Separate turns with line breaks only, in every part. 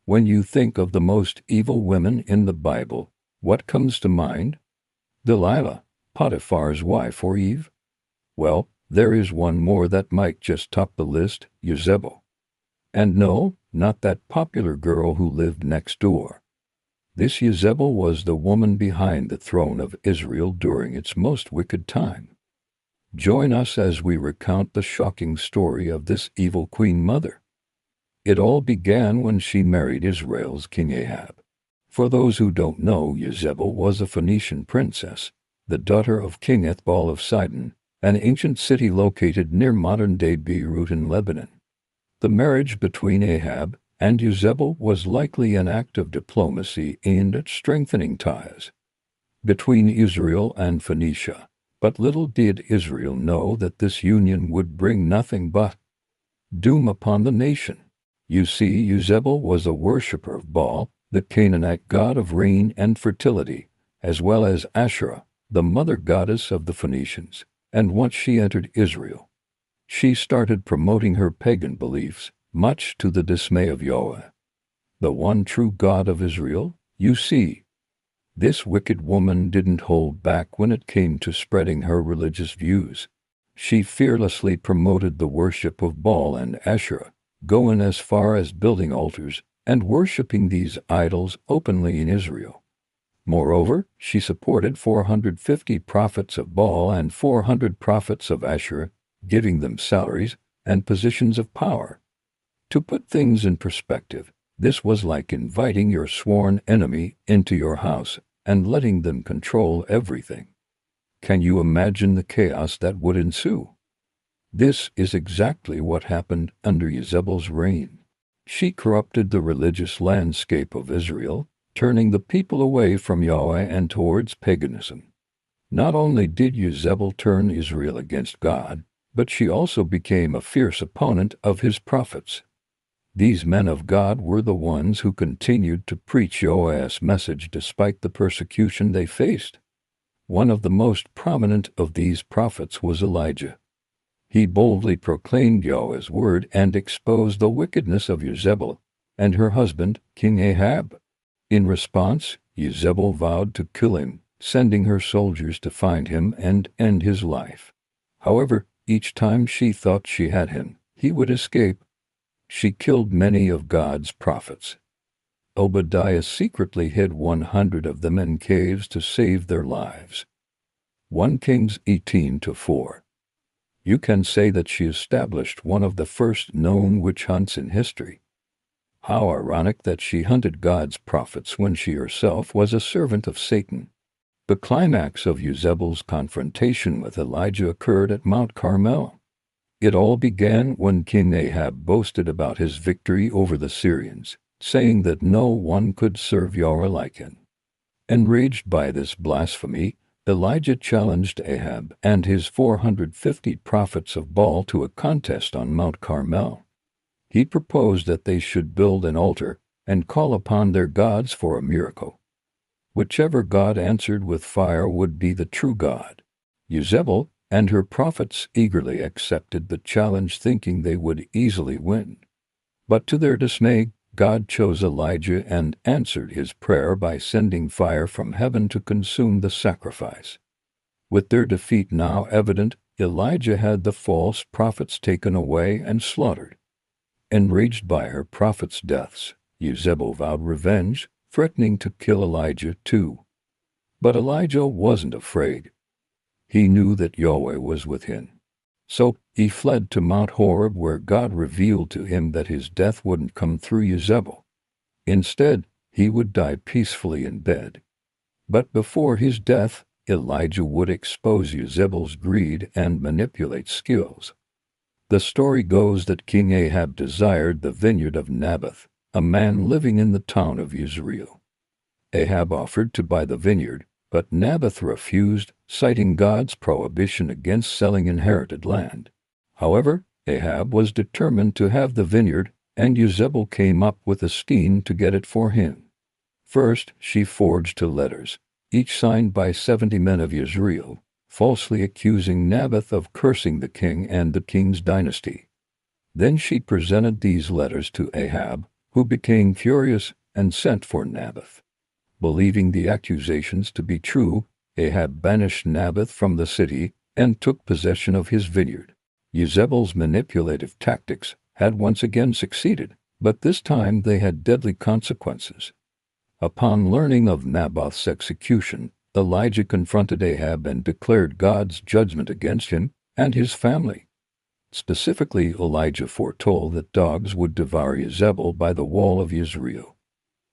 When you think of the most evil women in the Bible, what comes to mind? Delilah, Potiphar's wife, or Eve? Well, there is one more that might just top the list, Jezebel. And no, not that popular girl who lived next door. This Jezebel was the woman behind the throne of Israel during its most wicked time. Join us as we recount the shocking story of this evil queen mother. It all began when she married Israel's king Ahab. For those who don't know, Jezebel was a Phoenician princess, the daughter of King Ethbal of Sidon, an ancient city located near modern-day Beirut in Lebanon. The marriage between Ahab and Jezebel was likely an act of diplomacy aimed at strengthening ties between Israel and Phoenicia. But little did Israel know that this union would bring nothing but doom upon the nation. You see, Jezebel was a worshipper of Baal, the Canaanite god of rain and fertility, as well as Asherah, the mother goddess of the Phoenicians. And once she entered Israel, she started promoting her pagan beliefs, much to the dismay of Yahweh, the one true God of Israel. You see, this wicked woman didn't hold back when it came to spreading her religious views. She fearlessly promoted the worship of Baal and Asherah, going as far as building altars and worshiping these idols openly in Israel. Moreover, she supported 450 prophets of Baal and 400 prophets of Asherah, giving them salaries and positions of power. To put things in perspective, this was like inviting your sworn enemy into your house and letting them control everything. Can you imagine the chaos that would ensue? This is exactly what happened under Jezebel's reign. She corrupted the religious landscape of Israel, turning the people away from Yahweh and towards paganism. Not only did Jezebel turn Israel against God, but she also became a fierce opponent of his prophets. These men of God were the ones who continued to preach Yahweh's message despite the persecution they faced. One of the most prominent of these prophets was Elijah. He boldly proclaimed Yahweh's word and exposed the wickedness of Jezebel and her husband, King Ahab. In response, Jezebel vowed to kill him, sending her soldiers to find him and end his life. However, each time she thought she had him, he would escape. She killed many of God's prophets. Obadiah secretly hid 100 of them in caves to save their lives. 1 Kings 18-4. You can say that she established one of the first known witch hunts in history. How ironic that she hunted God's prophets when she herself was a servant of Satan. The climax of Jezebel's confrontation with Elijah occurred at Mount Carmel. It all began when King Ahab boasted about his victory over the Syrians, saying that no one could serve Yahweh like him. Enraged by this blasphemy, Elijah challenged Ahab and his 450 prophets of Baal to a contest on Mount Carmel. He proposed that they should build an altar and call upon their gods for a miracle. Whichever god answered with fire would be the true God. Jezebel and her prophets eagerly accepted the challenge, thinking they would easily win. But to their dismay, God chose Elijah and answered his prayer by sending fire from heaven to consume the sacrifice. With their defeat now evident, Elijah had the false prophets taken away and slaughtered. Enraged by her prophets' deaths, Jezebel vowed revenge, threatening to kill Elijah too. But Elijah wasn't afraid. He knew that Yahweh was with him. So he fled to Mount Horeb, where God revealed to him that his death wouldn't come through Jezebel. Instead, he would die peacefully in bed. But before his death, Elijah would expose Jezebel's greed and manipulate skills. The story goes that King Ahab desired the vineyard of Naboth, a man living in the town of Jezreel. Ahab offered to buy the vineyard, but Naboth refused, citing God's prohibition against selling inherited land. However, Ahab was determined to have the vineyard, and Jezebel came up with a scheme to get it for him. First, she forged 2 letters, each signed by 70 men of Jezreel, falsely accusing Naboth of cursing the king and the king's dynasty. Then she presented these letters to Ahab, who became furious and sent for Naboth. Believing the accusations to be true, Ahab banished Naboth from the city and took possession of his vineyard. Jezebel's manipulative tactics had once again succeeded, but this time they had deadly consequences. Upon learning of Naboth's execution, Elijah confronted Ahab and declared God's judgment against him and his family. Specifically, Elijah foretold that dogs would devour Jezebel by the wall of Jezreel.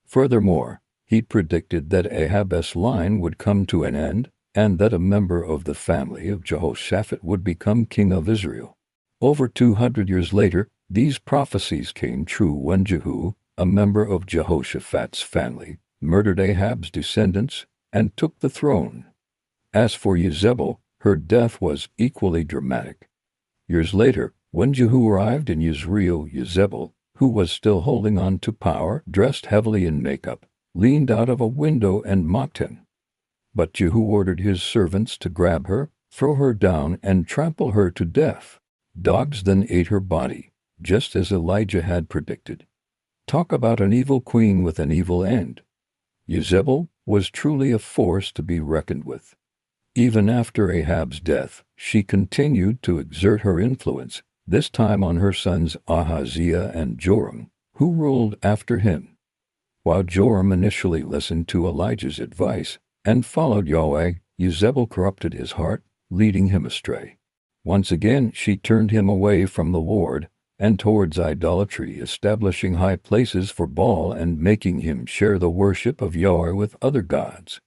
Furthermore, he predicted that Ahab's line would come to an end and that a member of the family of Jehoshaphat would become king of Israel. Over 200 years later, these prophecies came true when Jehu, a member of Jehoshaphat's family, murdered Ahab's descendants and took the throne. As for Jezebel, her death was equally dramatic. Years later, when Jehu arrived in Jezreel, Jezebel, who was still holding on to power, dressed heavily in makeup, leaned out of a window and mocked him. But Jehu ordered his servants to grab her, throw her down, and trample her to death. Dogs then ate her body, just as Elijah had predicted. Talk about an evil queen with an evil end. Jezebel was truly a force to be reckoned with. Even after Ahab's death, she continued to exert her influence, this time on her sons Ahaziah and Joram, who ruled after him. While Joram initially listened to Elijah's advice and followed Yahweh, Jezebel corrupted his heart, leading him astray. Once again she turned him away from the Lord and towards idolatry, establishing high places for Baal and making him share the worship of Yahweh with other gods.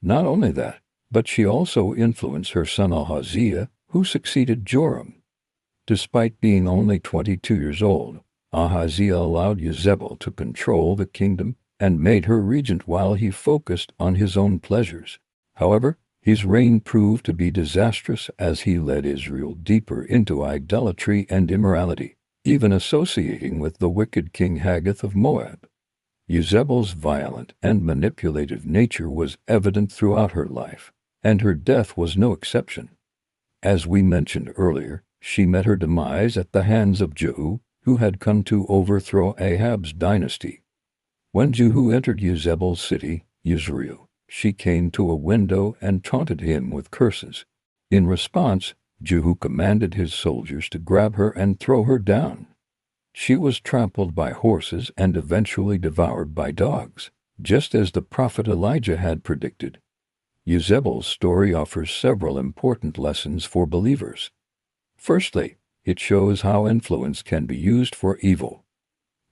Not only that, but she also influenced her son Ahaziah, who succeeded Joram. Despite being only 22 years old, Ahaziah allowed Jezebel to control the kingdom and made her regent while he focused on his own pleasures. However, his reign proved to be disastrous as he led Israel deeper into idolatry and immorality, even associating with the wicked king Haggith of Moab. Jezebel's violent and manipulative nature was evident throughout her life, and her death was no exception. As we mentioned earlier, she met her demise at the hands of Jehu, who had come to overthrow Ahab's dynasty. When Jehu entered Jezebel's city, Jezreel, she came to a window and taunted him with curses. In response, Jehu commanded his soldiers to grab her and throw her down. She was trampled by horses and eventually devoured by dogs, just as the prophet Elijah had predicted. Jezebel's story offers several important lessons for believers. Firstly, it shows how influence can be used for evil.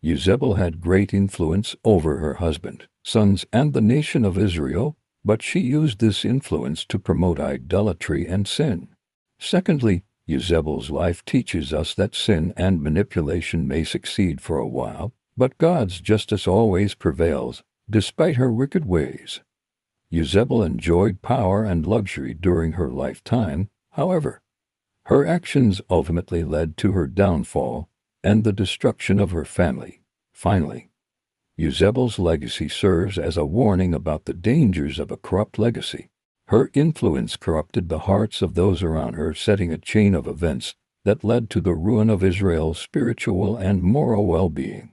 Jezebel had great influence over her husband, sons, and the nation of Israel, but she used this influence to promote idolatry and sin. Secondly, Jezebel's life teaches us that sin and manipulation may succeed for a while, but God's justice always prevails, despite her wicked ways. Jezebel enjoyed power and luxury during her lifetime, however. Her actions ultimately led to her downfall and the destruction of her family. Finally, Jezebel's legacy serves as a warning about the dangers of a corrupt legacy. Her influence corrupted the hearts of those around her, setting a chain of events that led to the ruin of Israel's spiritual and moral well-being.